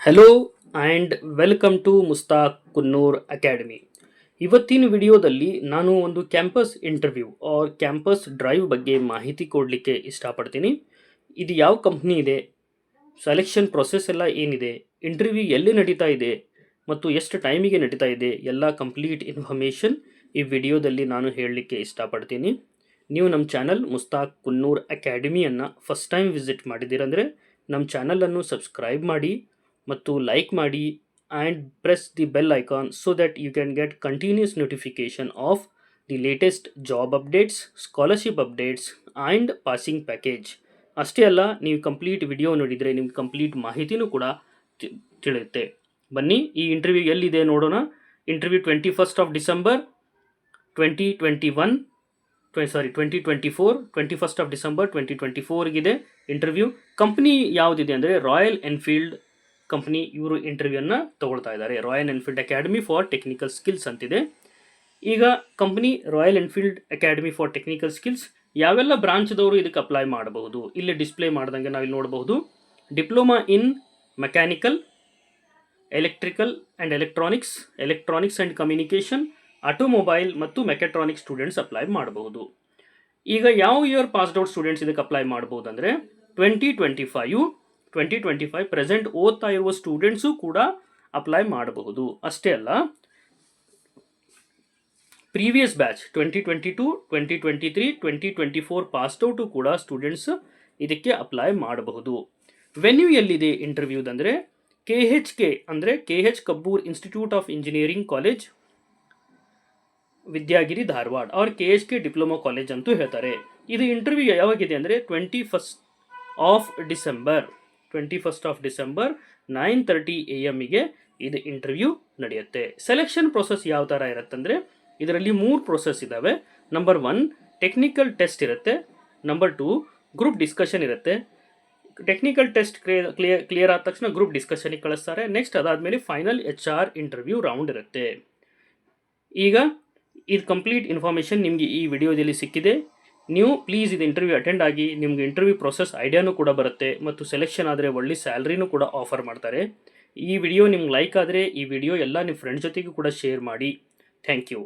Hello and welcome to Mushtaq Kunnur Academy. ಇವತ್ತಿನ ವಿಡಿಯೋದಲ್ಲಿ ನಾನು ಒಂದು campus interview or campus drive ಬಗ್ಗೆ ಮಾಹಿತಿ ಕೊಡಲಿಕ್ಕೆ ಇಷ್ಟಪಡ್ತೀನಿ. ಇದು ಯಾವ ಕಂಪ್ನಿ ಇದೆ, ಸೆಲೆಕ್ಷನ್ ಪ್ರೊಸೆಸ್ ಎಲ್ಲ ಏನಿದೆ, ಇಂಟರ್ವ್ಯೂ ಎಲ್ಲಿ ನಡೀತಾ ಇದೆ ಮತ್ತು ಎಷ್ಟು ಟೈಮಿಗೆ ನಡೀತಾ ಇದೆ, ಎಲ್ಲ ಕಂಪ್ಲೀಟ್ ಇನ್ಫಾರ್ಮೇಷನ್ ಈ ವಿಡಿಯೋದಲ್ಲಿ ನಾನು ಹೇಳಲಿಕ್ಕೆ ಇಷ್ಟಪಡ್ತೀನಿ. ನೀವು ನಮ್ಮ ಚಾನಲ್ ಮುಸ್ತಾಕ್ ಕುನ್ನೂರ್ ಅಕಾಡೆಮಿಯನ್ನು ಫಸ್ಟ್ ಟೈಮ್ ವಿಸಿಟ್ ಮಾಡಿದ್ದೀರಂದರೆ ನಮ್ಮ ಚಾನಲನ್ನು ಸಬ್ಸ್ಕ್ರೈಬ್ ಮಾಡಿ ಮತ್ತು ಲೈಕ್ ಮಾಡಿ and press the bell icon so that you can get continues notification of the latest job updates, scholarship updates and passing package. ಅಷ್ಟೇ ಅಲ್ಲ, ನೀವು ಕಂಪ್ಲೀಟ್ ವಿಡಿಯೋ ನೋಡಿದರೆ ನಿಮ್ಗೆ ಕಂಪ್ಲೀಟ್ ಮಾಹಿತಿನೂ ಕೂಡ ತಿಳಿಯುತ್ತೆ. ಬನ್ನಿ ಈ ಇಂಟರ್ವ್ಯೂ ಎಲ್ಲಿದೆ ನೋಡೋಣ. Interview 21st December 2021 2024 21st December 2024ಗಿದೆ ಇಂಟರ್ವ್ಯೂ. ಕಂಪ್ನಿ ಯಾವುದಿದೆ ಅಂದರೆ ರಾಯಲ್ ಎನ್ಫೀಲ್ಡ್ ಕಂಪ್ನಿ ಇವರು ಇಂಟರ್ವ್ಯೂನ ತಗೊಳ್ತಾ ಇದ್ದಾರೆ. Royal Enfield academy for technical skills ಅಂತಿದೆ. ಈಗ company Royal Enfield academy for technical skills ಯಾವೆಲ್ಲ ಬ್ರಾಂಚ್ದವರು ಇದಕ್ಕೆ ಅಪ್ಲೈ ಮಾಡಬಹುದು, ಇಲ್ಲಿ ಡಿಸ್ಪ್ಲೇ ಮಾಡ್ದಂಗೆ ನಾವಿಲ್ಲಿ ನೋಡಬಹುದು. Diploma in mechanical, electrical and electronics and communication, automobile ಮತ್ತು ಮೆಕ್ಯಾಟ್ರಾನಿಕ್ಸ್ ಸ್ಟೂಡೆಂಟ್ಸ್ ಅಪ್ಲೈ ಮಾಡಬಹುದು. ಈಗ ಯಾವ ಇಯರ್ ಪಾಸ್ಡ್ ಔಟ್ ಸ್ಟೂಡೆಂಟ್ಸ್ ಇದಕ್ಕೆ ಅಪ್ಲೈ ಮಾಡಬಹುದು ಅಂದರೆ 2025 ಪ್ರೆಸೆಂಟ್ ಓದ್ತಾ ಇರುವ ಸ್ಟೂಡೆಂಟ್ಸು ಕೂಡ ಅಪ್ಲೈ ಮಾಡಬಹುದು. ಅಷ್ಟೇ ಅಲ್ಲ, ಪ್ರೀವಿಯಸ್ ಬ್ಯಾಚ್ 2022, 2023, 2024 ಪಾಸ್ಡ್ ಔಟು ಕೂಡ ಸ್ಟೂಡೆಂಟ್ಸ್ ಇದಕ್ಕೆ ಅಪ್ಲೈ ಮಾಡಬಹುದು. ವೆನ್ಯೂ ಎಲ್ಲಿದೆ ಇಂಟರ್ವ್ಯೂದಂದರೆ KHK ಅಂದರೆ KH Kabbur institute of engineering college, Vidyagiri, Dharwad, ಅವ್ರ KHK ಡಿಪ್ಲೊಮಾ ಕಾಲೇಜ್ ಅಂತೂ ಹೇಳ್ತಾರೆ. ಇದು ಇಂಟರ್ವ್ಯೂ ಯಾವಾಗಿದೆ ಅಂದರೆ 21st ಡಿಸೆಂಬರ್ 9:30 AM ಇದು ಇಂಟರ್ವ್ಯೂ ನಡೆಯುತ್ತೆ. ಸೆಲೆಕ್ಷನ್ ಪ್ರೊಸೆಸ್ ಯಾವ ಥರ ಇರುತ್ತಂದರೆ ಇದರಲ್ಲಿ 3 ಪ್ರೊಸೆಸ್ ಇದ್ದಾವೆ. ನಂಬರ್ 1 ಟೆಕ್ನಿಕಲ್ ಟೆಸ್ಟ್ ಇರುತ್ತೆ. ನಂಬರ್ 2 ಗ್ರೂಪ್ ಡಿಸ್ಕಷನ್ ಇರುತ್ತೆ. ಟೆಕ್ನಿಕಲ್ ಟೆಸ್ಟ್ ಕ್ಲಿಯರ್ ಆದ ತಕ್ಷಣ ಗ್ರೂಪ್ ಡಿಸ್ಕಷನಿಗೆ ಕಳಿಸ್ತಾರೆ. ನೆಕ್ಸ್ಟ್ ಅದಾದಮೇಲೆ ಫೈನಲ್ HR ಇಂಟರ್ವ್ಯೂ ರೌಂಡ್ ಇರುತ್ತೆ. ಈಗ ಇದು ಕಂಪ್ಲೀಟ್ ಇನ್ಫಾರ್ಮೇಷನ್ ನಿಮಗೆ ಈ ವಿಡಿಯೋದಲ್ಲಿ ಸಿಕ್ಕಿದೆ. ನೀವು ಪ್ಲೀಸ್ ಇದು ಇಂಟರ್ವ್ಯೂ ಅಟೆಂಡ್ ಆಗಿ, ನಿಮಗೆ ಇಂಟರ್ವ್ಯೂ ಪ್ರೊಸೆಸ್ ಐಡಿಯಾನೂ ಕೂಡ ಬರುತ್ತೆ ಮತ್ತು ಸೆಲೆಕ್ಷನ್ ಆದರೆ ಒಳ್ಳೆ ಸ್ಯಾಲ್ರಿನೂ ಕೂಡ ಆಫರ್ ಮಾಡ್ತಾರೆ. ಈ ವಿಡಿಯೋ ನಿಮ್ಗೆ ಲೈಕ್ ಆದರೆ ಈ ವಿಡಿಯೋ ಎಲ್ಲ ನಿಮ್ಮ ಫ್ರೆಂಡ್ಸ್ ಜೊತೆಗೂ ಕೂಡ ಶೇರ್ ಮಾಡಿ. Thank you.